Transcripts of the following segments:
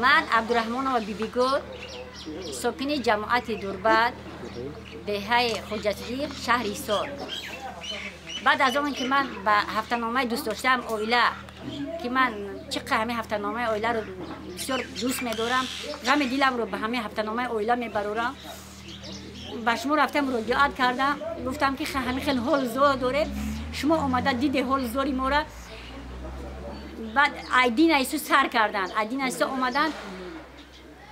من عبدالرحمن و بیبی گل ساکن جماعت دوربد دهه حجت‌الدین شهر ایسار. بعد از اون که من به هفته‌نامه دوست داشتم اویلا که من چقدر همه هفته‌نامه اویلا رو بسیار دوست می‌دارم، غم دلم رو به همه هفته‌نامه اویلا می‌برم. با شما رفتم مراجعت کردم، گفتم که همه خیلی حال زور داره، شما اومده دید حال زوری ما را. بعد ایدین ایسو سر کردن، ایدین ایسو اومدن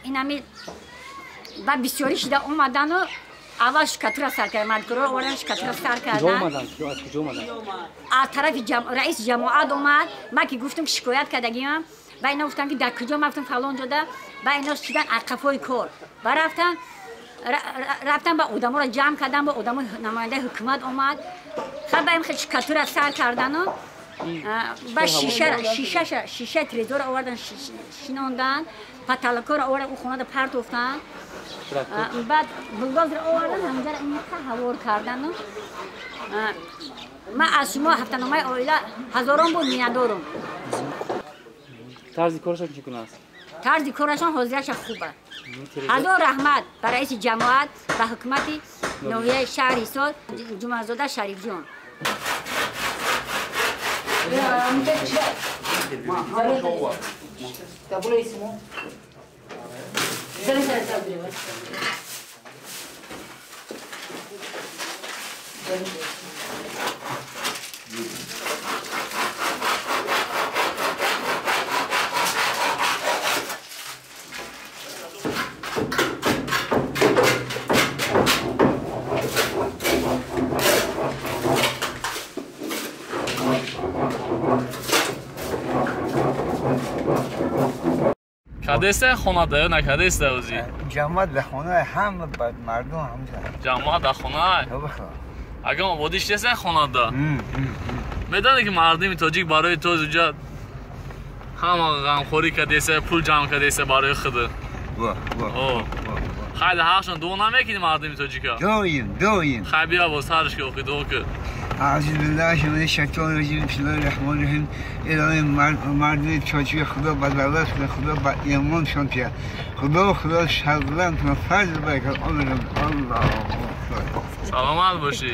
این همه بعد بسیاری شده اومدن و اول شکتور سر کردن، مدکرار آوردن شکتور سر کردن. کجا اومدن؟ از کجا اومدن؟ از طرف رئیس جماعت اومد، من که گفتم که شکایت کردگیم، با اینا گفتن که در کجا، من گفتم فلان جاده، با اینا شدن عقفای کار و رفتن با آدما را جمع کردن، با آدما نماینده حکومت اومد، خب با این خیلی شکتور سر کردن و با شیشه تریزور آوردن شیناندن، پتلکا را آوردن اون خونه را پرت افتن، بعد بلدوزر را آوردن همینجا را این هوار کردن. من از شما هفته‌نامه اویلا هزاران بود می‌دارم. طرز کارشان چگونه است؟ طرز کارشان حاضرش خوبه. هزار رحمت برای رئیس جماعت و حکومت ناحیه شهر ایسار جمعه‌زاده شریف جان. کدیسته خونه داره نه کدیسته اوزی؟ جماعت به خونه هم بعد مردم هم جماعت در خونه؟ بخواه اگه ما بودیش دیسته خونه دا؟ میدانی که مردم تاجیک برای تو زوجا همه غمخوری کدیسته پول جمع کدیسته برای خود. خیلی حقشان دو نمیکنی مردم تاجیکا؟ دویم خیلی بیا باز سرش که اوکی دو که اعوذ بالله من الشیطان الرجیم بسم الله الرحمن الرحیم. الهی مردم چاچی خدا بدولت خدا با ایمانشان پیه خدا شغلن تو فرض بکن. الله سلامت باشی.